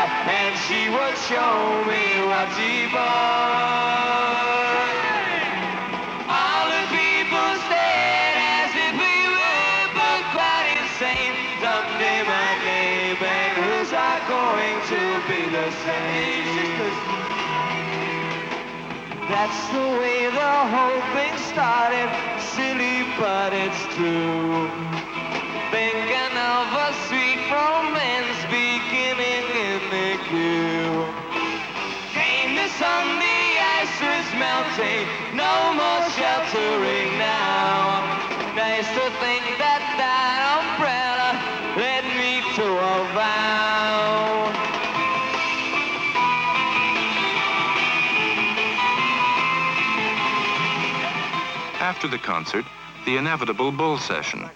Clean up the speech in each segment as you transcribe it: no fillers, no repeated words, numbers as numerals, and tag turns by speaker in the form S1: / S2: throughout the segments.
S1: out, and she would show me what she bought. All the people stared as if we were both quite insane. Someday my neighbors are going to be the same. That's the way the whole thing started. Silly, but it's true. Thinking of a sweet romance beginning in the queue. Came the sun, the ice was melting. No more sheltering now. Nice to think that that umbrella led me to a vow.
S2: After the concert, the inevitable bull session.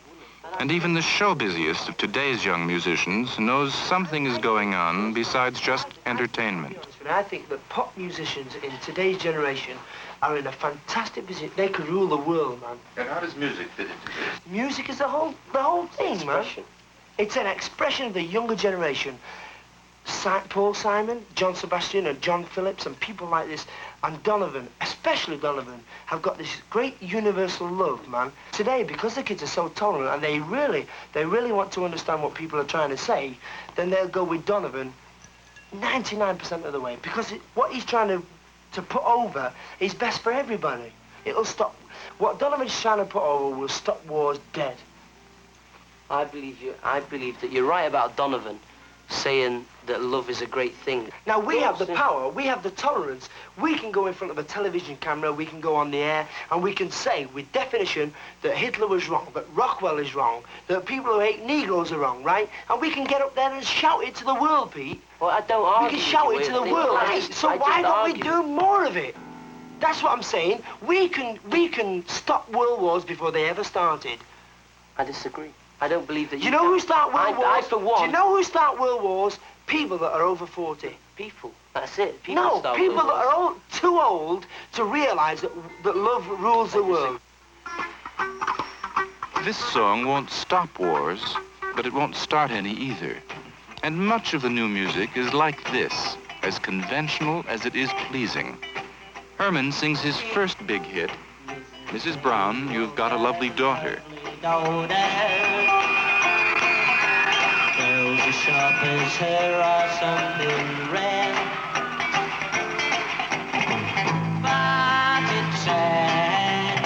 S2: And even the show busiest of today's young musicians knows something is going on besides just entertainment.
S3: I think that pop musicians in today's generation are in a fantastic position. They could rule the world, man.
S4: And how does music fit into this?
S3: Music is the whole thing, man. It's an expression of the younger generation. Paul Simon, John Sebastian, and John Phillips, and people like this, and Donovan, especially Donovan, have got this great universal love, man. Today, because the kids are so tolerant and they really want to understand what people are trying to say, then they'll go with Donovan 99% of the way, because what he's trying to put over is best for everybody. It'll stop. What Donovan's trying to put over will stop wars dead.
S5: I believe that you're right about Donovan saying that love is a great thing.
S3: Now, we have the power, we have the tolerance. We can go in front of a television camera, we can go on the air, and we can say with definition that Hitler was wrong, that Rockwell is wrong, that people who hate Negroes are wrong, right? And we can get up there and shout it to the world, Pete.
S5: Well, I don't argue.
S3: We can shout it to the world. So why don't we do more of it? That's what I'm saying. We can stop world wars before they ever started.
S5: I disagree. I don't believe that
S3: you know who start world wars?
S5: I, for one...
S3: Do you know who start world wars? People that are over 40.
S5: People. That's it.
S3: People that are too old to realise that love rules the world.
S2: This song won't stop wars, but it won't start any either. And much of the new music is like this, as conventional as it is pleasing. Herman sings his first big hit, Mrs. Brown, You've Got a Lovely Daughter.
S1: Girls as sharp as her are something rare, but it's sad.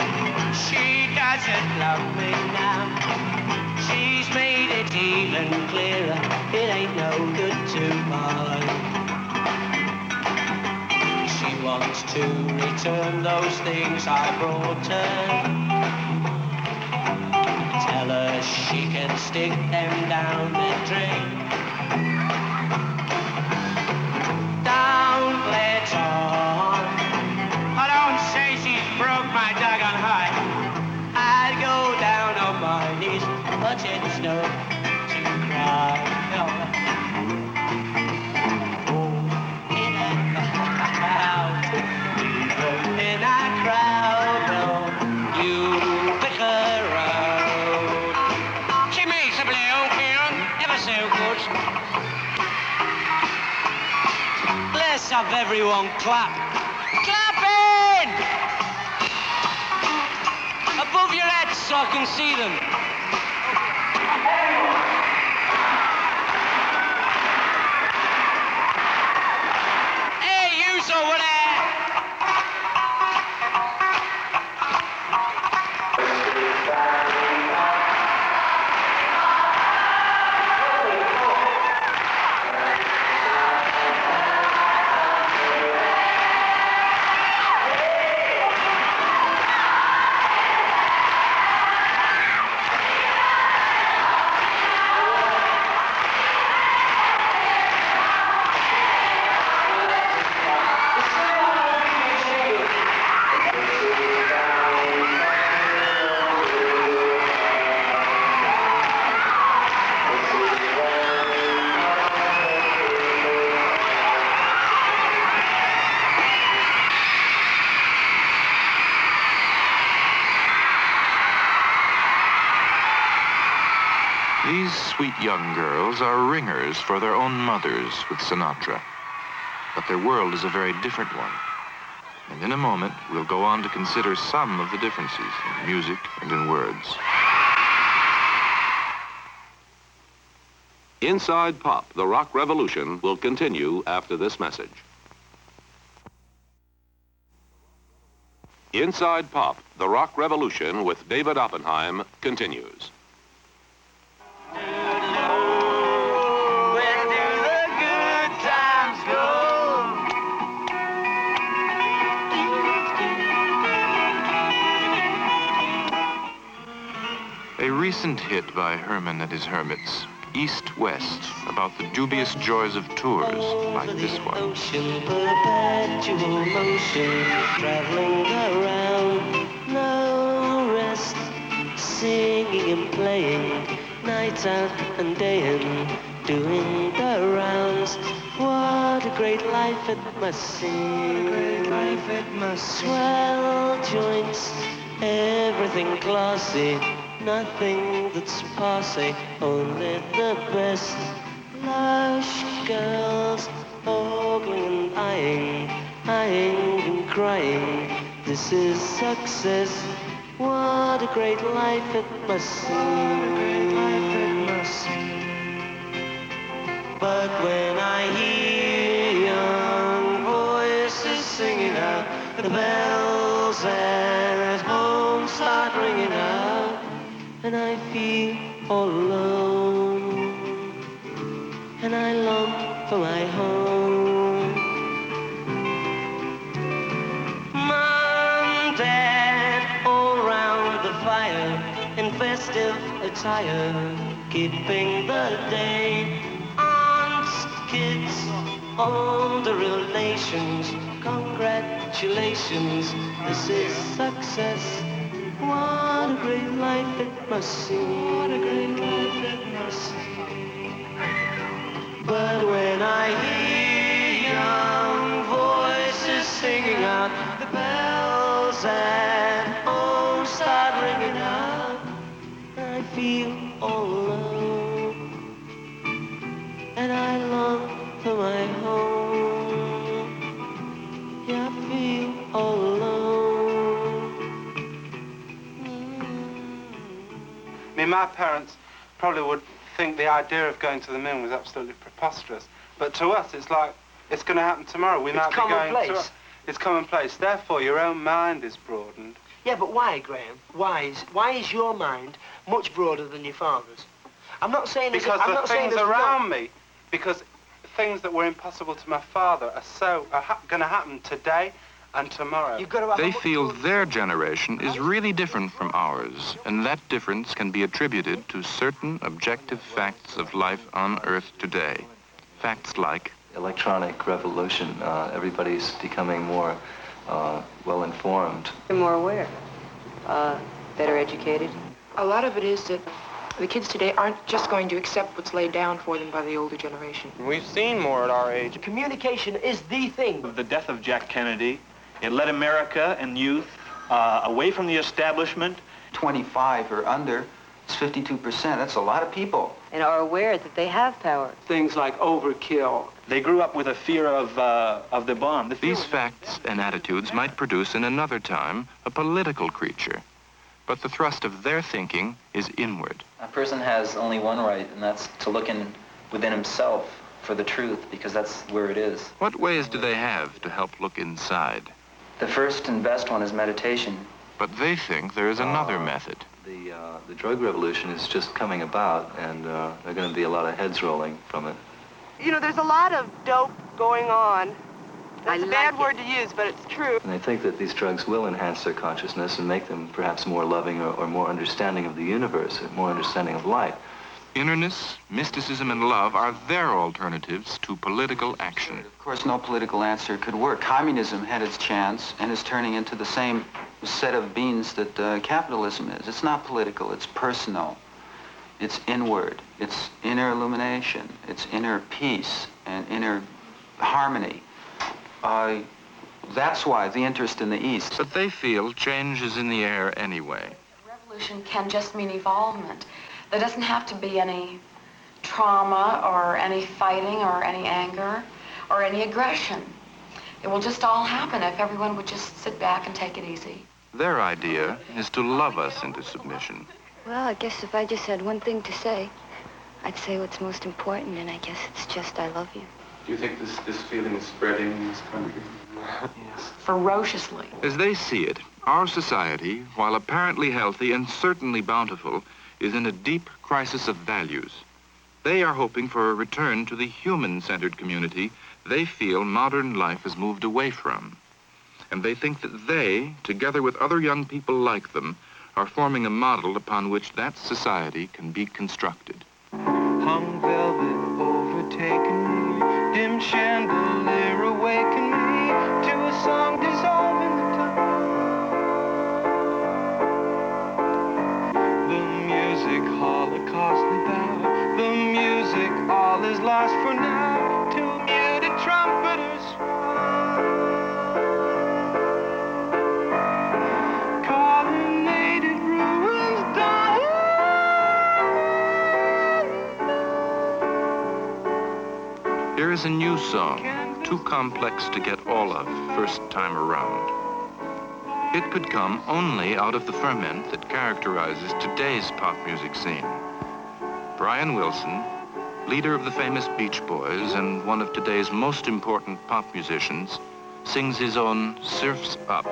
S1: She doesn't love me now. She's made it even clearer. It ain't no good to mine. She wants to return those things I brought her. Tell her she can stick them down the drain. Don't let on. I don't say she's broke my doggone heart. I'd go down on my knees, but it's no to cry. No. Oh, in a crowd, in a crowd, no, you pick her up. So good. Let's have everyone clap. Clapping! Above your heads so I can see them. Hey, you over there!
S2: sweet young girls are ringers for their own mothers with Sinatra. But their world is a very different one. And in a moment, we'll go on to consider some of the differences in music and in words.
S6: Inside Pop, the rock revolution, will continue after this message. Inside Pop, the rock revolution with David Oppenheim continues.
S1: Where do the good times go?
S2: A recent hit by Herman and his Hermits, East-West, about the dubious joys of tours like this one.
S5: Ocean, perpetual motion, traveling around, no rest, singing and playing, night out and day in, doing the rounds. What a great life it must seem. What a great life it must seem. Swell joints, everything classy, nothing that's passe, only the best. Lush girls, ogling and eyeing and crying. This is success. What a great life it must seem. What a great life it must seem. But when I hear young voices singing out, the bells at home start ringing out, and I feel all alone, and I long for my home. Mom, Dad, all round the fire, in festive attire, keeping the day. Aunts, kids, all the relations, congratulations, this is success. What a great life it must seem. What a great life it must seem. But when I hear young voices singing out, the bells at home start ringing out, I feel all alone, and I long for my home. Yeah, I feel all alone.
S7: I mean, my parents probably would think the idea of going to the moon was absolutely preposterous. But to us, it's like, it's going to happen tomorrow. We might be going to... It's commonplace. Therefore, your own mind is broadened.
S3: Yeah, but why, Graham? Why is your mind much broader than your father's? I'm not saying...
S7: Because the things around me, because things that were impossible to my father are going to happen today and tomorrow.
S2: They feel their generation is really different from ours, and that difference can be attributed to certain objective facts of life on Earth today. Facts like...
S8: electronic revolution. Everybody's becoming more well-informed.
S9: They're more aware, better educated.
S10: A lot of it is that the kids today aren't just going to accept what's laid down for them by the older generation.
S11: We've seen more at our age.
S3: Communication is the thing.
S11: The death of Jack Kennedy, it led America and youth away from the establishment.
S12: 25 or under, it's 52%. That's a lot of people.
S9: And are aware that they have power.
S7: Things like overkill.
S11: They grew up with a fear of the bomb.
S2: These facts and attitudes might produce in another time a political creature. But the thrust of their thinking is inward.
S8: A person has only one right, and that's to look within himself for the truth, because that's where it is.
S2: What ways do they have to help look inside?
S8: The first and best one is meditation.
S2: But they think there is another method.
S8: The drug revolution is just coming about, and there are going to be a lot of heads rolling from it.
S13: You know, there's a lot of dope going on. That's a bad word to use, but it's true.
S8: And they think that these drugs will enhance their consciousness and make them perhaps more loving or more understanding of the universe, or more understanding of life.
S2: Innerness, mysticism, and love are their alternatives to political action.
S12: Of course, no political answer could work. Communism had its chance and is turning into the same set of beans that capitalism is. It's not political, it's personal. It's inward. It's inner illumination. It's inner peace and inner harmony. That's why the interest in the East.
S2: But they feel change is in the air anyway.
S14: Revolution can just mean evolvement. There doesn't have to be any trauma or any fighting or any anger or any aggression. It will just all happen if everyone would just sit back and take it easy.
S2: Their idea is to love us into submission.
S15: Well, I guess if I just had one thing to say, I'd say what's most important, and I guess it's just I love you.
S4: Do you think this feeling is spreading in this country?
S14: Yes. Ferociously.
S2: As they see it, our society, while apparently healthy and certainly bountiful, is in a deep crisis of values. They are hoping for a return to the human-centered community they feel modern life has moved away from. And they think that they, together with other young people like them, are forming a model upon which that society can be constructed.
S1: Hung velvet overtaken me, dim chandelier awaken me to a song dissolving the time. The music holocaustly bow, the music all is lost for now, till muted trumpeters colonnaded ruins die.
S2: Here is a new song, too complex to get all of first time around. It could come only out of the ferment that characterizes today's pop music scene. Brian Wilson, leader of the famous Beach Boys and one of today's most important pop musicians, sings his own Surf's Up.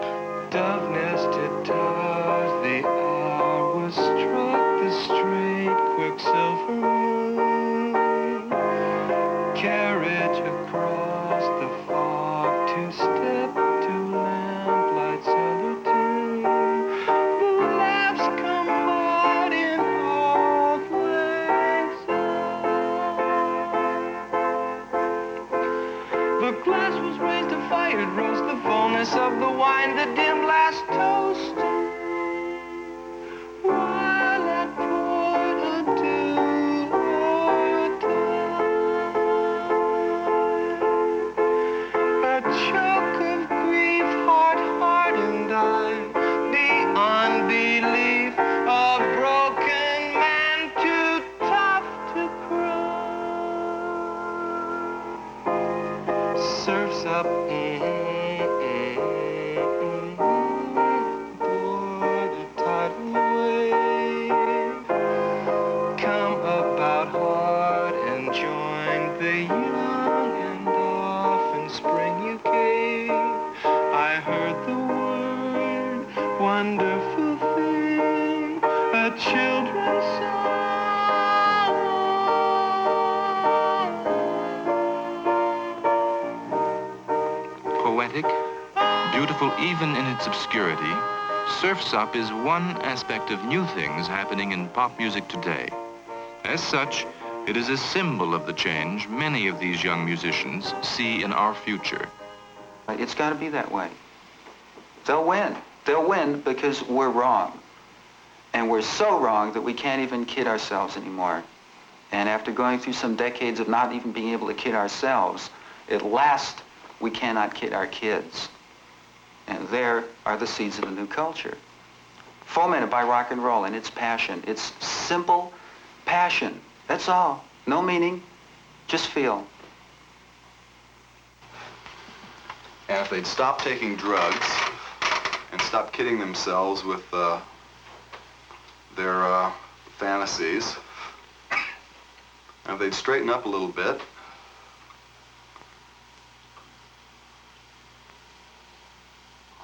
S1: Dove-nested towers, the hour was struck, the straight quicksilver moon. Carriage across the fog, two-step to lamplight solitude. The laughs combined in all places. The glass was raised to fire, it rose the fullness of the wine, the dim last toast. While I poured adieu or die, a choke of grief, heart hardened I, the unbelief of broken man, too tough to cry. Surf's up. Board a tidal wave. Come about hard and join the young, and off in spring you gave. I heard the word, wonderful thing, a children's song.
S2: Poetic, beautiful even in its obscurity, Surf's Up is one aspect of new things happening in pop music today. As such, it is a symbol of the change many of these young musicians see in our future.
S12: It's got to be that way. They'll win. They'll win because we're wrong. And we're so wrong that we can't even kid ourselves anymore. And after going through some decades of not even being able to kid ourselves, at last we cannot kid our kids. And there are the seeds of a new culture. Fomented by rock and roll and its passion. It's simple passion. That's all. No meaning, just feel.
S16: And if they'd stop taking drugs and stop kidding themselves with their fantasies, and if they'd straighten up a little bit,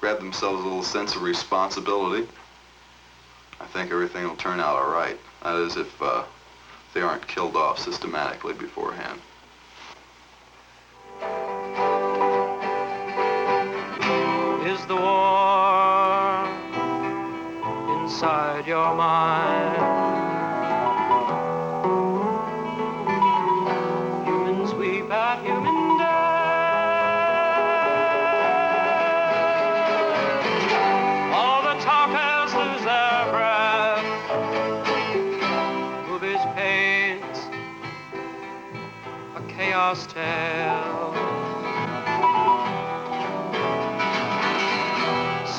S16: grab themselves a little sense of responsibility, I think everything will turn out all right. That is, if they aren't killed off systematically beforehand.
S1: Is the war inside your mind? Humans weep at human death. All the talkers lose their breath. Movies paint a chaos tale.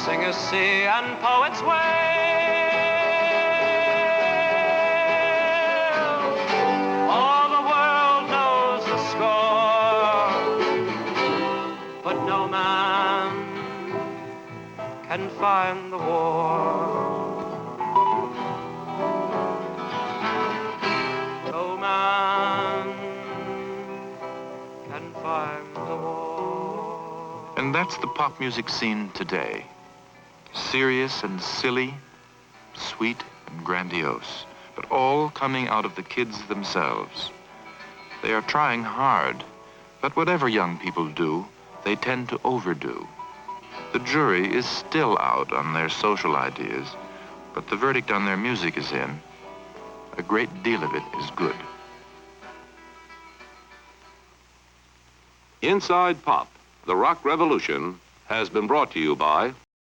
S1: Singers see and poets wail. All can find the war. No man can find the war.
S2: And that's the pop music scene today. Serious and silly, sweet and grandiose, but all coming out of the kids themselves. They are trying hard, but whatever young people do, they tend to overdo. The jury is still out on their social ideas, but the verdict on their music is in. A great deal of it is good.
S6: Inside Pop, the rock revolution, has been brought to you by